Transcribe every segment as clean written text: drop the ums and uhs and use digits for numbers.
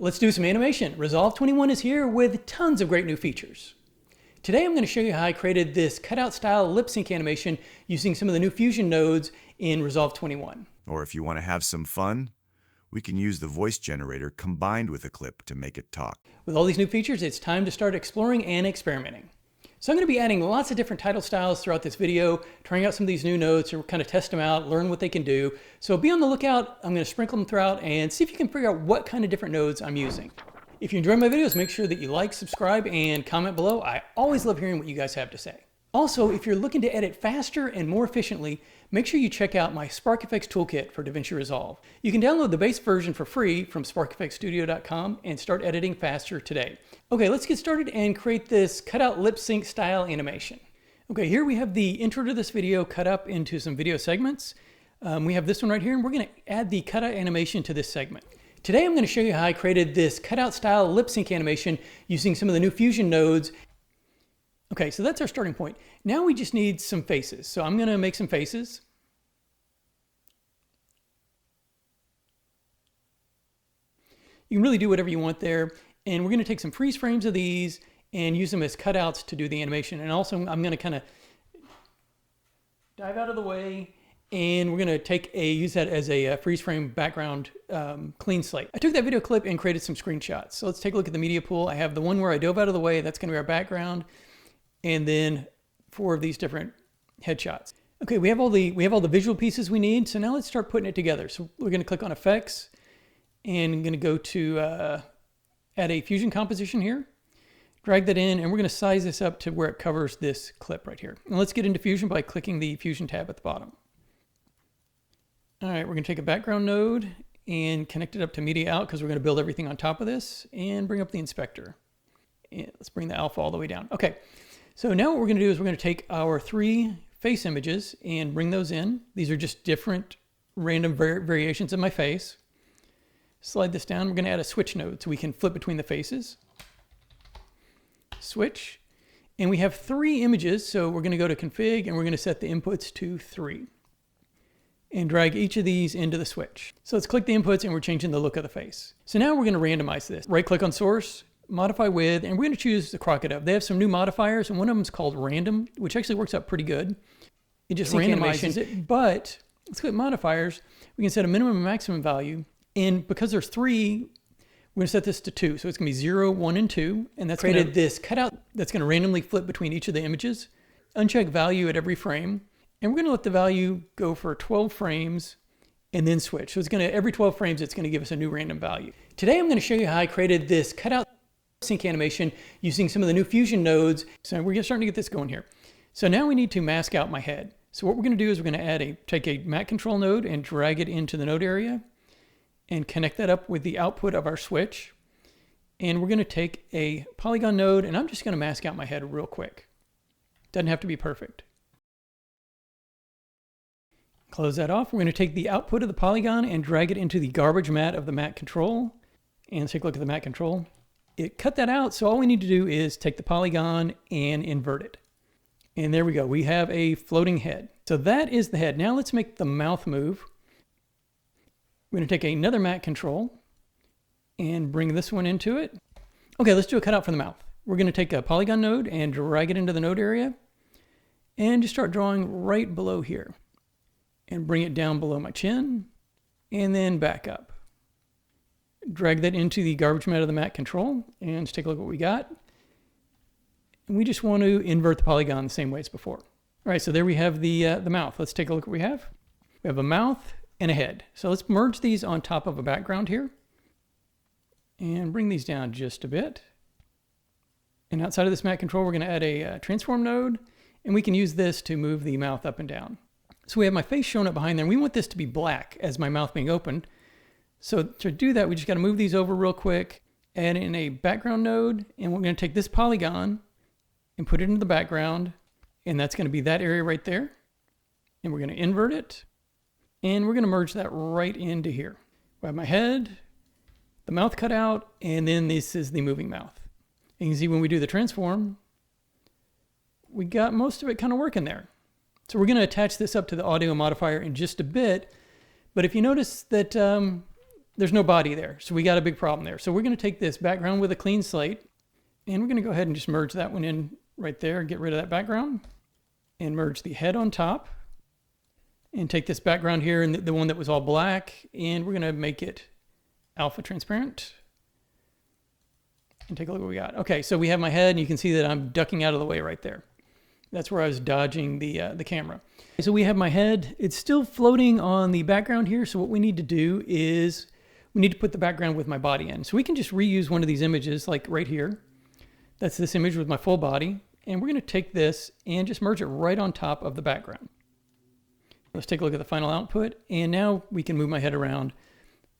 Let's do some animation. Resolve 21 is here with tons of great new features. Today I'm going to show you how I created this cutout style lip sync animation using some of the new fusion nodes in Resolve 21. Or if you want to have some fun, we can use the voice generator combined with a clip to make it talk. With all these new features, it's time to start exploring and experimenting. So I'm going to be adding lots of different title styles throughout this video, trying out some of these new nodes to kind of test them out, learn what they can do. So be on the lookout. I'm going to sprinkle them throughout and see if you can figure out what kind of different nodes I'm using. If you enjoy my videos, make sure that you like, subscribe, and comment below. I always love hearing what you guys have to say. Also, if you're looking to edit faster and more efficiently, make sure you check out my SPARKFX Toolkit for DaVinci Resolve. You can download the base version for free from SPARKFXstudio.com and start editing faster today. Okay, let's get started and create this cutout lip sync style animation. Okay, here we have the intro to this video cut up into some video segments. We have this one right here, and we're going to add the cutout animation to this segment. Today I'm going to show you how I created this cutout style lip sync animation using some of the new fusion nodes. Okay, so that's our starting point. Now we just need some faces. So I'm going to make some faces. You can really do whatever you want there. And we're going to take some freeze frames of these and use them as cutouts to do the animation. And also I'm going to kind of dive out of the way, and we're going to use that as a freeze frame background clean slate. I took that video clip and created some screenshots. So let's take a look at the media pool. I have the one where I dove out of the way. That's going to be our background. And then 4 of these different headshots. Okay, we have all the visual pieces we need. So now let's start putting it together. So we're going to click on Effects, and I'm going to go to add a fusion composition here. Drag that in, and we're going to size this up to where it covers this clip right here. And let's get into Fusion by clicking the Fusion tab at the bottom. All right, we're going to take a background node and connect it up to Media Out because we're going to build everything on top of this, and bring up the inspector. And let's bring the alpha all the way down. Okay. So now what we're going to do is we're going to take our 3 face images and bring those in. These are just different random variations of my face. Slide this down. We're going to add a switch node so we can flip between the faces. Switch. And we have 3 images, so we're going to go to Config and we're going to set the inputs to 3. And drag each of these into the switch. So let's click the inputs and we're changing the look of the face. So now we're going to randomize this. Right click on Source, Modify With, and we're going to choose the Krokodove. They have some new modifiers, and one of them is called Random, which actually works out pretty good. It just randomizes it, but let's click Modifiers. We can set a minimum and maximum value, and because there's 3, we're going to set this to 2. So it's going to be 0, 1, and 2, and that's created this cutout that's going to randomly flip between each of the images. Uncheck value at every frame, and we're going to let the value go for 12 frames, and then switch. So it's going to, every 12 frames, it's going to give us a new random value. Today I'm going to show you how I created this cutout sync animation using some of the new fusion nodes. So we're starting to get this going here. So now we need to mask out my head. So what we're going to do is we're going to take a matte control node and drag it into the node area and connect that up with the output of our switch. And we're going to take a polygon node, and I'm just going to mask out my head real quick. Doesn't have to be perfect. Close that off. We're going to take the output of the polygon and drag it into the garbage matte of the matte control. And take a look at the matte control. It cut that out, so all we need to do is take the polygon and invert it. And there we go. We have a floating head. So that is the head. Now let's make the mouth move. We're going to take another matte control and bring this one into it. Okay, let's do a cutout for the mouth. We're going to take a polygon node and drag it into the node area and just start drawing right below here. And bring it down below my chin and then back up. Drag that into the garbage matte of the matte control and let's take a look at what we got. And we just want to invert the polygon the same way as before. All right, so there we have the mouth. Let's take a look at what we have. We have a mouth and a head. So let's merge these on top of a background here and bring these down just a bit. And outside of this matte control, we're going to add a transform node, and we can use this to move the mouth up and down. So we have my face shown up behind there, and we want this to be black as my mouth being opened. So to do that, we just got to move these over real quick, add in a background node, and we're going to take this polygon and put it into the background, and that's going to be that area right there. And we're going to invert it, and we're going to merge that right into here. We have my head, the mouth cut out, and then this is the moving mouth. And you can see when we do the transform, we got most of it kind of working there. So we're going to attach this up to the audio modifier in just a bit, but if you notice that there's no body there. So we got a big problem there. So we're going to take this background with a clean slate, and we're going to go ahead and just merge that one in right there, get rid of that background, and merge the head on top, and take this background here and the one that was all black, and we're going to make it alpha transparent. And take a look what we got. Okay, so we have my head, and you can see that I'm ducking out of the way right there. That's where I was dodging the camera. So we have my head. It's still floating on the background here, so what we need to do is we need to put the background with my body in. So we can just reuse one of these images, like right here. That's this image with my full body, and we're going to take this and just merge it right on top of the background. Let's take a look at the final output, and now we can move my head around,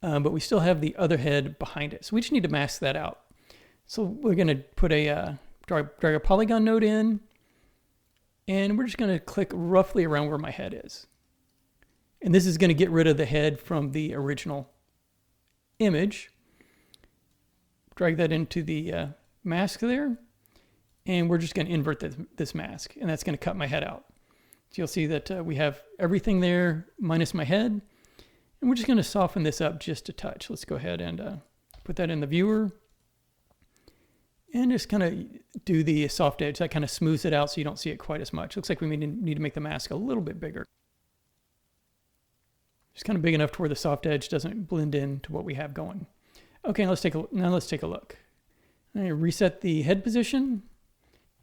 but we still have the other head behind it. So we just need to mask that out. So we're going to put a drag a polygon node in, and we're just going to click roughly around where my head is. And this is going to get rid of the head from the original image. Drag that into the mask there, and we're just going to invert this mask, and that's going to cut my head out. So you'll see that we have everything there minus my head, and we're just going to soften this up just a touch. Let's go ahead and put that in the viewer. And just kind of do the soft edge. That kind of smooths it out so you don't see it quite as much. Looks like we need to make the mask a little bit bigger. Just kind of big enough to where the soft edge doesn't blend into what we have going. Okay, let's take a look. I reset the head position,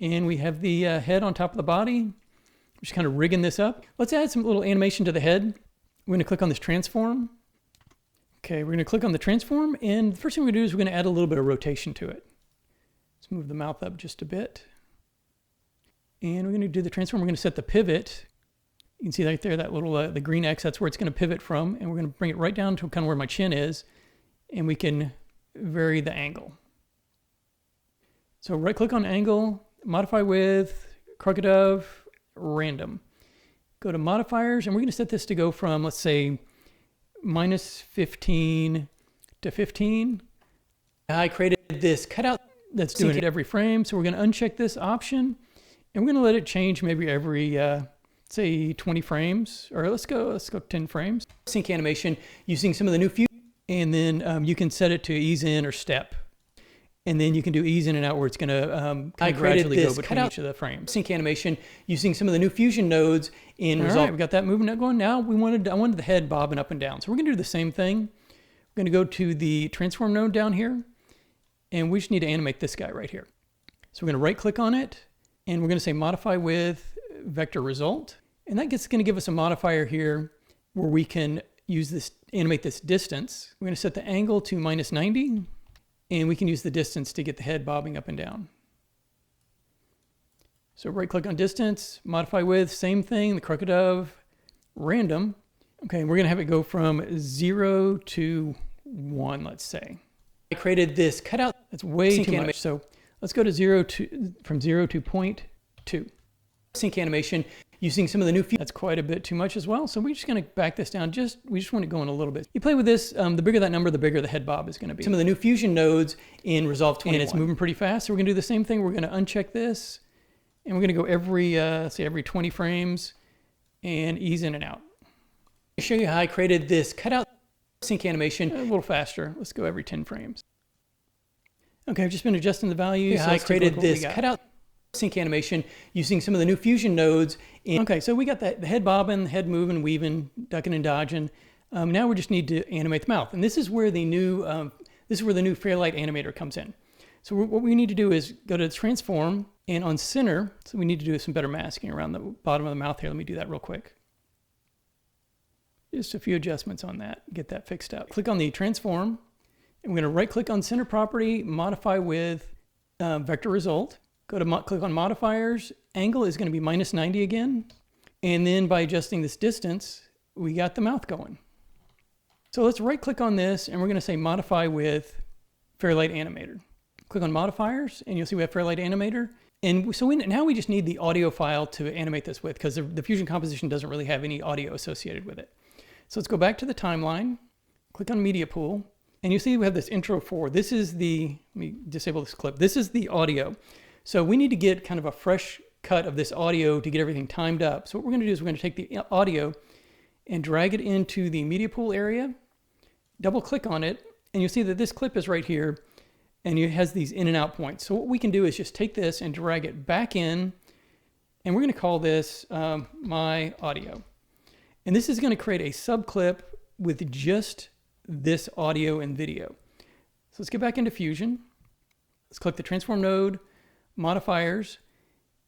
and we have the head on top of the body. Just kind of rigging this up. Let's add some little animation to the head. We're going to click on this transform. Okay, we're going to click on the transform, and the first thing we're going to do is we're going to add a little bit of rotation to it. Let's move the mouth up just a bit. And we're going to do the transform. We're going to set the pivot. You can see right there, that little, the green X, that's where it's going to pivot from. And we're going to bring it right down to kind of where my chin is. And we can vary the angle. So right click on angle, modify with, Krokodove, random. Go to modifiers, and we're going to set this to go from, let's say, -15 to 15. I created this cutout that's doing it every frame. So we're going to uncheck this option, and we're going to let it change maybe every, say 20 frames, or let's go 10 frames. Sync animation using some of the new and then you can set it to ease in or step. And then you can do ease in and out where it's going to gradually go between each of the frames. Sync animation using some of the new fusion nodes in Resolve. All right, we got that movement going. Now I wanted the head bobbing up and down. So we're going to do the same thing. We're going to go to the transform node down here, and we just need to animate this guy right here. So we're going to right click on it, and we're going to say modify with vector result. And that's going to give us a modifier here where we can use this, animate this distance. We're going to set the angle to -90. And we can use the distance to get the head bobbing up and down. So right click on distance, modify with, same thing, the Krokodove, random. Okay, we're gonna have it go from 0 to 1, let's say. I created this cutout, that's way too much. So let's go to from 0 to 0.2. Sync animation using some of the new that's quite a bit too much as well. So we're just going to back this down. We just want it going a little bit. You play with this, the bigger that number, the bigger the head bob is going to be. Some of the new fusion nodes in Resolve 21. And it's moving pretty fast. So we're going to do the same thing. We're going to uncheck this, and we're going to go every, say every 20 frames and ease in and out. I'll show you how I created this cutout sync animation a little faster. Let's go every 10 frames. Okay, I've just been adjusting the values. Yeah, so I created this cutout sync animation using some of the new fusion nodes. Okay, so we got the head bobbing, the head moving, weaving, ducking and dodging. Now we just need to animate the mouth, and this is where the new Fairlight Animator comes in. So what we need to do is go to transform, and on center, so we need to do some better masking around the bottom of the mouth here. Let me do that real quick. Just a few adjustments on that, get that fixed up. Click on the transform, and we're going to right click on center property, modify with vector result. Go to click on modifiers. Angle is going to be -90 again. And then by adjusting this distance, we got the mouth going. So let's right click on this, and we're going to say modify with Fairlight Animator. Click on modifiers, and you'll see we have Fairlight Animator. And so now we just need the audio file to animate this with, because the Fusion composition doesn't really have any audio associated with it. So let's go back to the timeline, click on media pool, and you see we have this intro 4. This is let me disable this clip. This is the audio. So we need to get kind of a fresh cut of this audio to get everything timed up. So what we're going to do is we're going to take the audio and drag it into the media pool area. double click on it, and you'll see that this clip is right here, and it has these in and out points. So what we can do is just take this and drag it back in, and we're going to call this my audio. And this is going to create a subclip with just this audio and video. So let's get back into Fusion. Let's click the transform node, modifiers,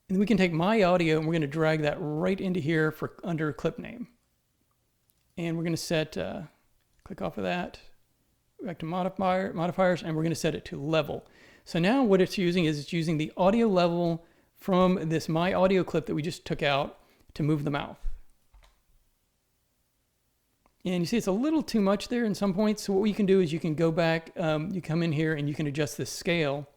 and we can take my audio and we're going to drag that right into here for under clip name. And we're going to set, click off of that, back to modifiers, and we're going to set it to level. So now what it's using is it's using the audio level from this my audio clip that we just took out to move the mouth. And you see it's a little too much there in some points. So what you can do is you can go back, you come in here and you can adjust the scale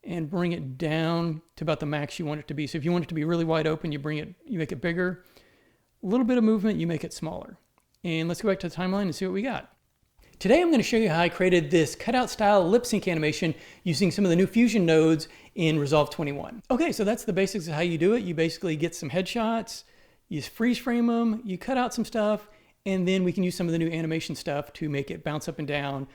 and bring it down to about the max you want it to be. So if you want it to be really wide open, you make it bigger. A little bit of movement, you make it smaller. And let's go back to the timeline and see what we got. Today I'm going to show you how I created this cutout style lip sync animation using some of the new Fusion nodes in Resolve 21. Okay, so that's the basics of how you do it. You basically get some headshots, you freeze frame them, you cut out some stuff, and then we can use some of the new animation stuff to make it bounce up and down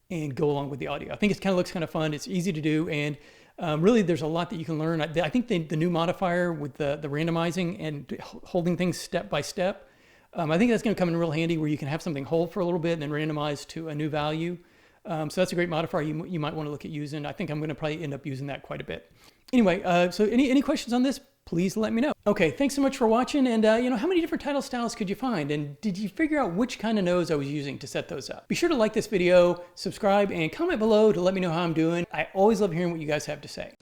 and go along with the audio. I think it kind of looks kind of fun. It's easy to do, and really there's a lot that you can learn. I think the new modifier with the randomizing and holding things step by step, I think that's going to come in real handy where you can have something hold for a little bit and then randomize to a new value. So that's a great modifier you might want to look at using. I think I'm going to probably end up using that quite a bit. Anyway, so any questions on this? Please let me know. Okay, thanks so much for watching. And how many different title styles could you find? And did you figure out which kind of nodes I was using to set those up? Be sure to like this video, subscribe, and comment below to let me know how I'm doing. I always love hearing what you guys have to say.